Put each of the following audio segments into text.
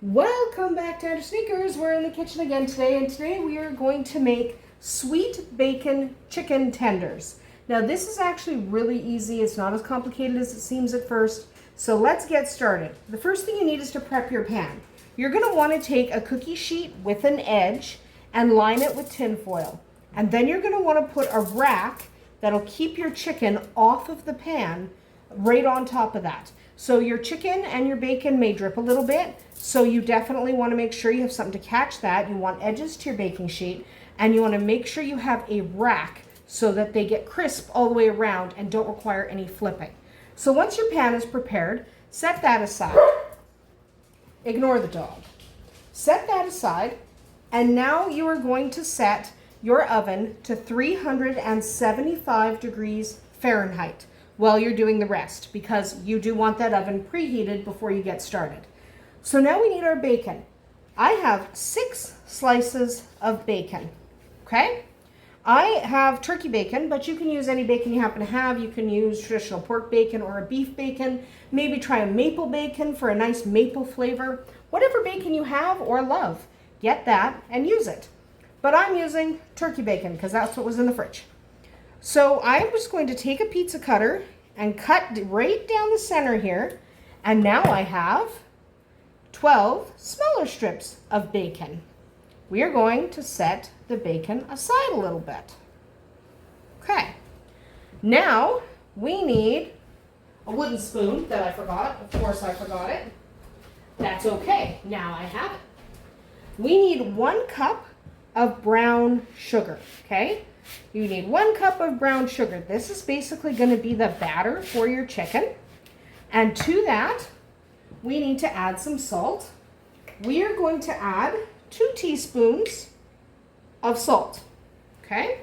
Welcome back to Andersen. We're in the kitchen again today, and today we are going to make sweet bacon chicken tenders. Now this is actually really easy. It's not as complicated as it seems at first. So let's get started. The first thing you need is to prep your pan. You're going to want to take a cookie sheet with an edge and line it with tin foil. And then you're going to want to put a rack that'll keep your chicken off of the pan right on top of that. So your chicken and your bacon may drip a little bit, so you definitely want to make sure you have something to catch that. You want edges to your baking sheet, and you want to make sure you have a rack so that they get crisp all the way around and don't require any flipping. So once your pan is prepared, set that aside. Ignore the dog. Set that aside, and now you are going to set your oven to 375 degrees Fahrenheit while you're doing the rest, because you do want that oven preheated before you get started. So now we need our bacon. I have 6 slices of bacon, okay? I have turkey bacon, but you can use any bacon you happen to have. You can use traditional pork bacon or a beef bacon. Maybe try a maple bacon for a nice maple flavor. Whatever bacon you have or love, get that and use it. But I'm using turkey bacon because that's what was in the fridge. So I'm just going to take a pizza cutter and cut right down the center here. And now I have 12 smaller strips of bacon. We are going to set the bacon aside a little bit. Okay. Now we need a wooden spoon that I forgot. Of course I forgot it. That's okay. Now I have it. We need 1 cup of brown sugar, okay? You need 1 cup of brown sugar. This is basically going to be the batter for your chicken. And to that, we need to add some salt. We are going to add 2 teaspoons of salt, okay?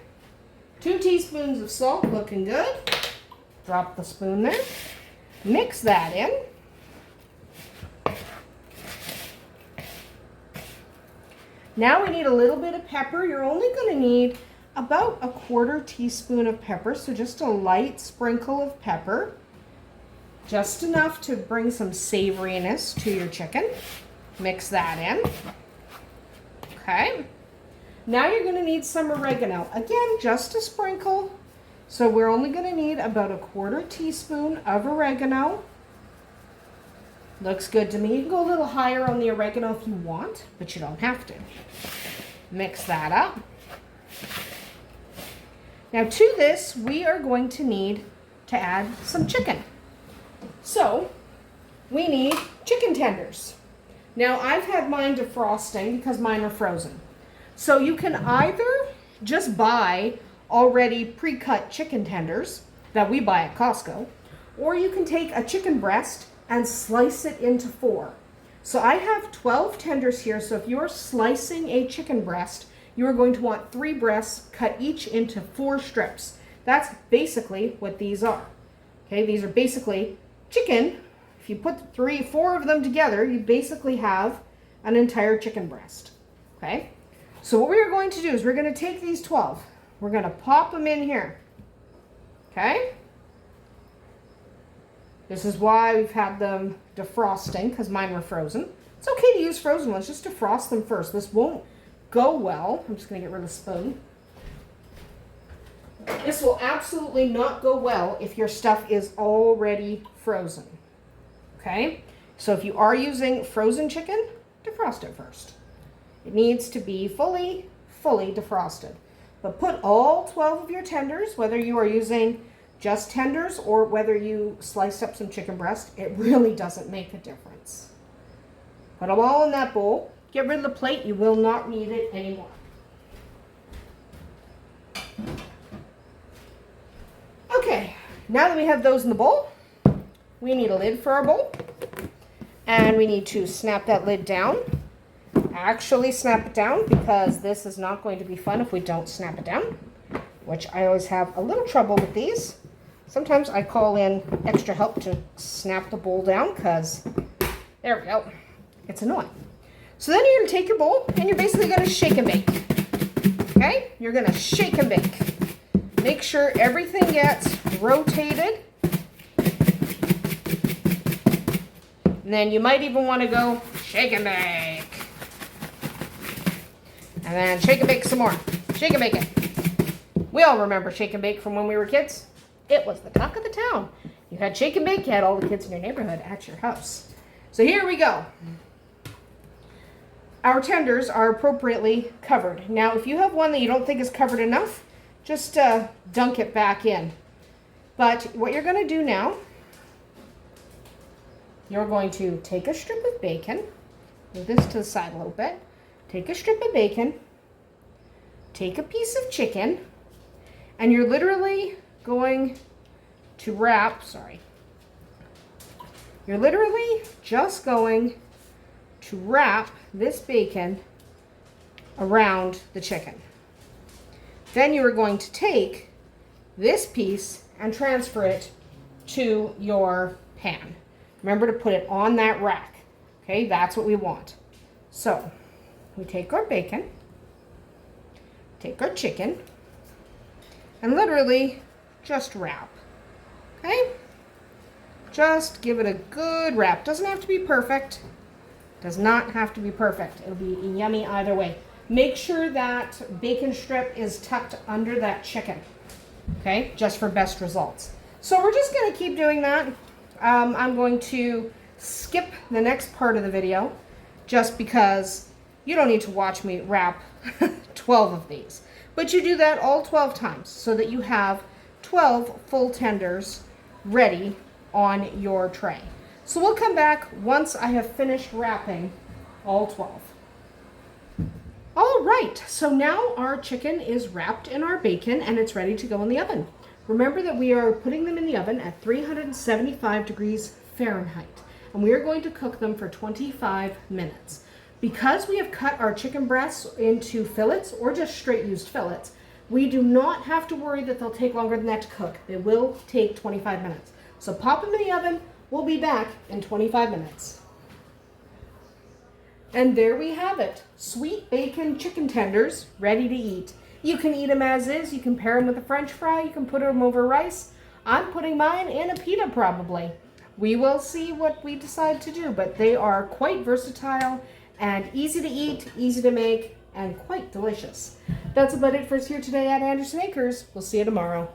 2 teaspoons of salt, looking good. Drop the spoon there. Mix that in. Now we need a little bit of pepper. You're only going to need about 1/4 teaspoon of pepper, so just a light sprinkle of pepper. Just enough to bring some savoriness to your chicken. Mix that in. Okay. Now you're going to need some oregano. Again, just a sprinkle. So we're only going to need about 1/4 teaspoon of oregano. Looks good to me. You can go a little higher on the oregano if you want, but you don't have to. Mix that up. Now to this, we are going to need to add some chicken. So we need chicken tenders. Now I've had mine defrosting because mine are frozen. So you can either just buy already pre-cut chicken tenders that we buy at Costco, or you can take a chicken breast and slice it into 4. So I have 12 tenders here, so if you're slicing a chicken breast, you are going to want 3 breasts cut each into 4 strips. That's basically what these are. Okay, these are basically chicken. If you put 3, 4 of them together, you basically have an entire chicken breast. Okay, so what we are going to do is we're going to take these 12. We're going to pop them in here. Okay. This is why we've had them defrosting, because mine were frozen. It's okay to use frozen ones, just defrost them first. This won't go well. I'm just going to get rid of the spoon. This will absolutely not go well if your stuff is already frozen. Okay? So if you are using frozen chicken, defrost it first. It needs to be fully defrosted. But put all 12 of your tenders, whether you are using just tenders or whether you sliced up some chicken breast, it really doesn't make a difference. Put them all in that bowl. Get rid of the plate. You will not need it anymore. Okay, now that we have those in the bowl, we need a lid for our bowl. And we need to snap that lid down. Actually snap it down, because this is not going to be fun if we don't snap it down, which I always have a little trouble with these. Sometimes I call in extra help to snap the bowl down, because there we go. It's annoying. So then you're going to take your bowl and you're basically going to shake and bake. Okay? You're going to shake and bake. Make sure everything gets rotated And then you might even want to go shake and bake. And then shake and bake some more. Shake and bake it. We all remember shake and bake from when we were kids. It was the talk of the town. You had shake and bake, you had all the kids in your neighborhood at your house. So here we go. Our tenders are appropriately covered. Now, if you have one that you don't think is covered enough, just dunk it back in. But what you're going to do now, you're going to take a strip of bacon, move this to the side a little bit, take a strip of bacon, take a piece of chicken, and you're literally going to wrap, you're literally just going to wrap this bacon around the chicken. Then you are going to take this piece and transfer it to your pan. Remember to put it on that rack. Okay, that's what we want. So we take our bacon, take our chicken, and literally just wrap. Okay? Just give it a good wrap. Doesn't have to be perfect. Does not have to be perfect. It'll be yummy either way. Make sure that bacon strip is tucked under that chicken. Okay? Just for best results. So we're just going to keep doing that. I'm going to skip the next part of the video just because you don't need to watch me wrap 12 of these. But you do that all 12 times so that you have 12 full tenders ready on your tray. So we'll come back once I have finished wrapping all 12. All right, so now our chicken is wrapped in our bacon and it's ready to go in the oven. Remember that we are putting them in the oven at 375 degrees Fahrenheit, and we are going to cook them for 25 minutes. Because we have cut our chicken breasts into fillets or just straight used fillets, we do not have to worry that they'll take longer than that to cook. They will take 25 minutes. So pop them in the oven. We'll be back in 25 minutes. And there we have it. Sweet bacon chicken tenders ready to eat. You can eat them as is. You can pair them with a French fry. You can put them over rice. I'm putting mine in a pita probably. We will see what we decide to do, but they are quite versatile and easy to eat, easy to make, and quite delicious. That's about it for us here today at Andersen Acres. We'll see you tomorrow.